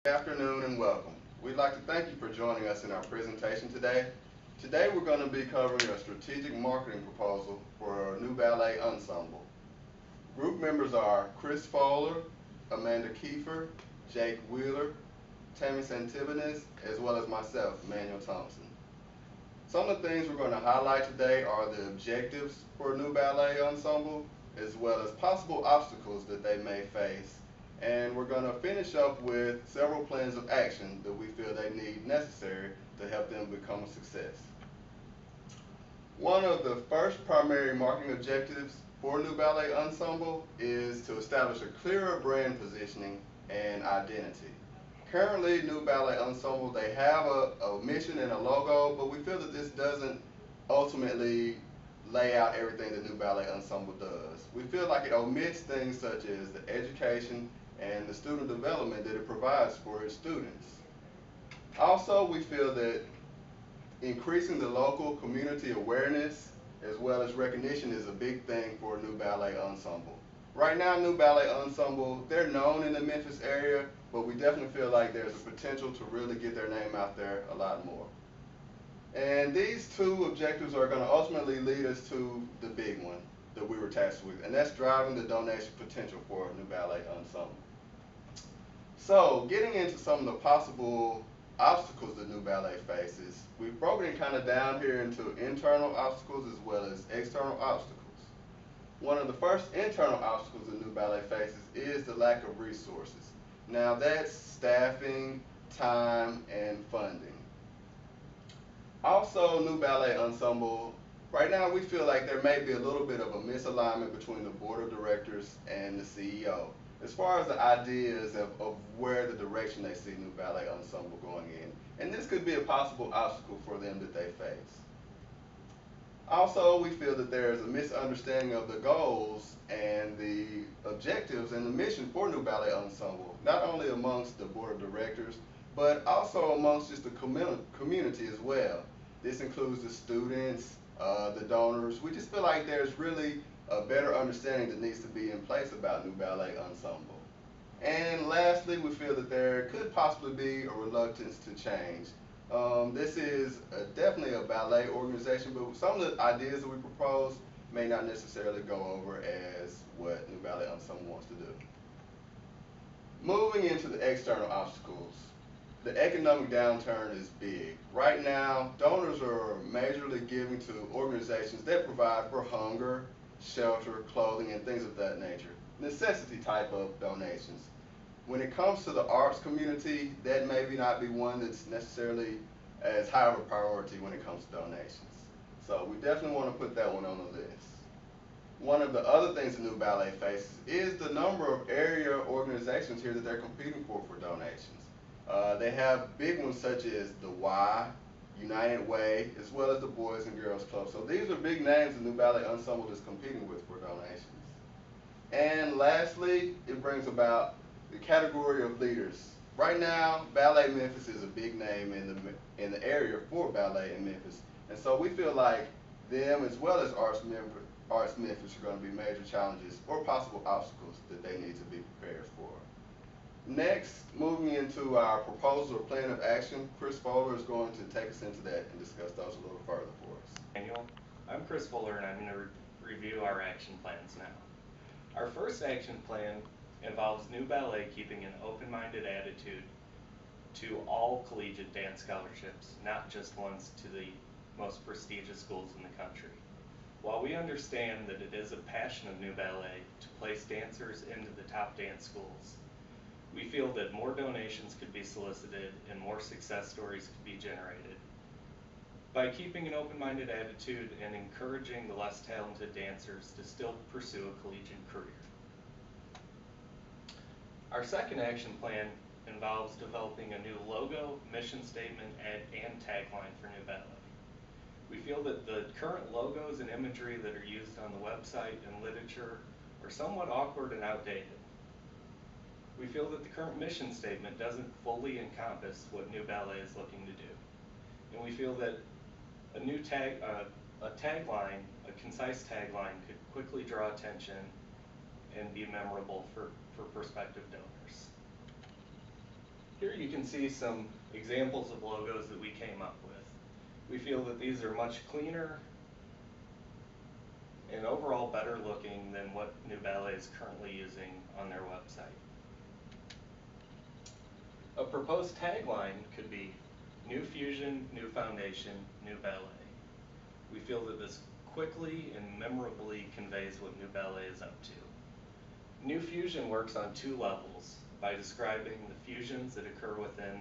Good afternoon and welcome. We'd like to thank you for joining us in our presentation today. Today we're going to be covering a strategic marketing proposal for a new ballet ensemble. Group members are Chris Fowler, Amanda Kiefer, Jake Wheeler, Tammy Santibanez, as well as myself, Manuel Thompson. Some of the things we're going to highlight today are the objectives for a new ballet ensemble, as well as possible obstacles that they may face. And we're going to finish up with several plans of action that we feel they need necessary to help them become a success. One of the first primary marketing objectives for a new ballet ensemble is to establish a clearer brand positioning and identity. Currently, New Ballet Ensemble, they have a mission and a logo, but we feel that this doesn't ultimately lay out everything the New Ballet Ensemble does. We feel like it omits things such as the education and the student development that it provides for its students. Also, we feel that increasing the local community awareness as well as recognition is a big thing for a New Ballet Ensemble. Right now, New Ballet Ensemble, they're known in the Memphis area, but we definitely feel like there's a potential to really get their name out there a lot more. And these two objectives are going to ultimately lead us to the big one that we were tasked with, and that's driving the donation potential for a New Ballet Ensemble. So, getting into some of the possible obstacles the New Ballet faces, we've broken it kind of down here into internal obstacles as well as external obstacles. One of the first internal obstacles the New Ballet faces is the lack of resources. Now that's staffing, time, and funding. Also, New Ballet Ensemble, right now we feel like there may be a little bit of a misalignment between the board of directors and the CEO as far as the ideas of where the direction they see New Ballet Ensemble going in. And this could be a possible obstacle for them that they face. Also, we feel that there is a misunderstanding of the goals and the objectives and the mission for New Ballet Ensemble, not only amongst the board of directors, but also amongst just the community as well. This includes the students, the donors. We just feel like there's really a better understanding that needs to be in place about New Ballet Ensemble. And lastly, we feel that there could possibly be a reluctance to change. This is definitely a ballet organization, but some of the ideas that we propose may not necessarily go over as what New Ballet Ensemble wants to do. Moving into the external obstacles, the economic downturn is big. Right now, donors are majorly giving to organizations that provide for hunger, shelter, clothing, and things of that nature. Necessity type of donations. When it comes to the arts community, that maybe not be one that's necessarily as high of a priority when it comes to donations. So we definitely want to put that one on the list. One of the other things the New Ballet faces is the number of area organizations here that they're competing for donations. They have big ones such as the Y, United Way, as well as the Boys and Girls Club. So these are big names the New Ballet Ensemble is competing with for donations. And lastly, it brings about the category of leaders. Right now, Ballet Memphis is a big name in the area for ballet in Memphis. And so we feel like them as well as Arts Memphis are going to be major challenges or possible obstacles that they need to be prepared for. Next, moving into our proposal or plan of action, Chris Fowler is going to take us into that and discuss those a little further for us. Daniel. I'm Chris Fuller and I'm going to review our action plans now. Our first action plan involves New Ballet keeping an open-minded attitude to all collegiate dance scholarships, not just ones to the most prestigious schools in the country. While we understand that it is a passion of New Ballet to place dancers into the top dance schools, we feel that more donations could be solicited and more success stories could be generated. By keeping an open-minded attitude and encouraging the less talented dancers to still pursue a collegiate career. Our second action plan involves developing a new logo, mission statement, and tagline for New Ballet. We feel that the current logos and imagery that are used on the website and literature are somewhat awkward and outdated. We feel that the current mission statement doesn't fully encompass what New Ballet is looking to do. And we feel that a new tagline, a concise tagline, could quickly draw attention and be memorable for prospective donors. Here you can see some examples of logos that we came up with. We feel that these are much cleaner and overall better looking than what New Ballet is currently using on their website. A proposed tagline could be New Fusion, New Foundation, New Ballet. We feel that this quickly and memorably conveys what New Ballet is up to. New Fusion works on two levels by describing the fusions that occur within,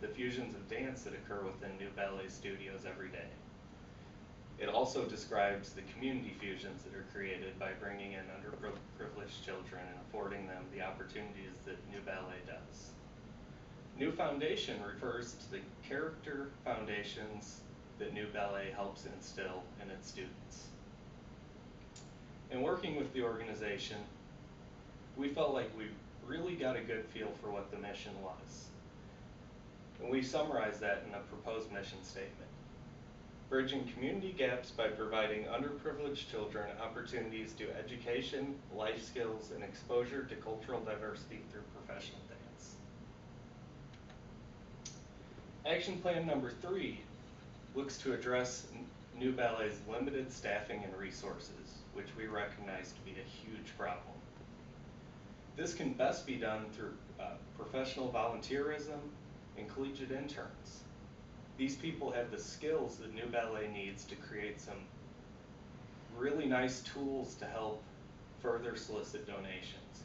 the fusions of dance that occur within New Ballet studios every day. It also describes the community fusions that are created by bringing in underprivileged children and affording them the opportunities that New Ballet does. New Foundation refers to the character foundations that New Ballet helps instill in its students. In working with the organization, we felt like we really got a good feel for what the mission was. And we summarized that in a proposed mission statement. Bridging community gaps by providing underprivileged children opportunities to education, life skills, and exposure to cultural diversity through professional dance. Action plan number 3 looks to address New Ballet's limited staffing and resources, which we recognize to be a huge problem. This can best be done through professional volunteerism and collegiate interns. These people have the skills that New Ballet needs to create some really nice tools to help further solicit donations.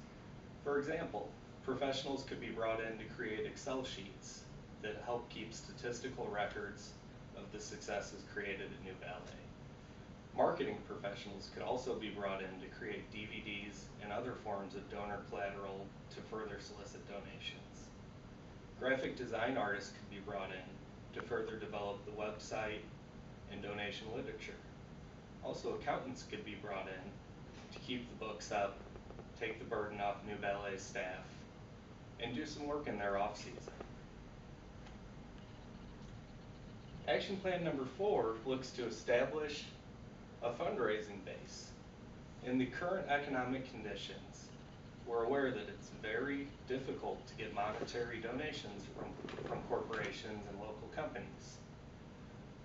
For example, professionals could be brought in to create Excel sheets that help keep statistical records of the successes created at New Ballet. Marketing professionals could also be brought in to create DVDs and other forms of donor collateral to further solicit donations. Graphic design artists could be brought in to further develop the website and donation literature. Also, accountants could be brought in to keep the books up, take the burden off New Ballet's staff, and do some work in their off-season. Action plan number 4 looks to establish a fundraising base. In the current economic conditions, we're aware that it's very difficult to get monetary donations from corporations and local companies.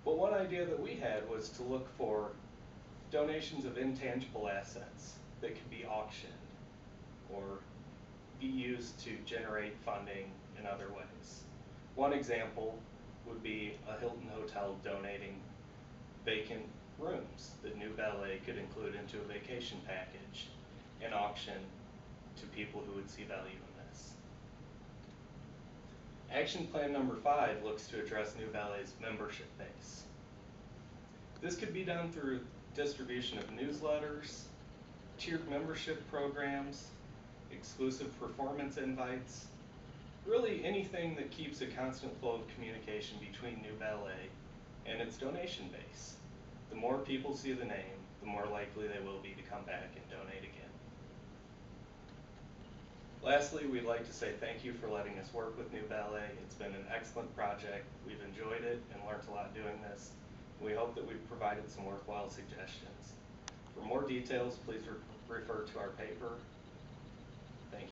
But one idea that we had was to look for donations of intangible assets that could be auctioned or be used to generate funding in other ways. One example would be a Hilton hotel donating vacant rooms that New Ballet could include into a vacation package and auction to people who would see value in this. Action plan number 5 looks to address New Ballet's membership base. This could be done through distribution of newsletters, tiered membership programs, exclusive performance invites, really anything that keeps a constant flow of communication between New Ballet and its donation base. The more people see the name, the more likely they will be to come back and donate again. Lastly, we'd like to say thank you for letting us work with New Ballet. It's been an excellent project. We've enjoyed it and learned a lot doing this. We hope that we've provided some worthwhile suggestions. For more details, please refer to our paper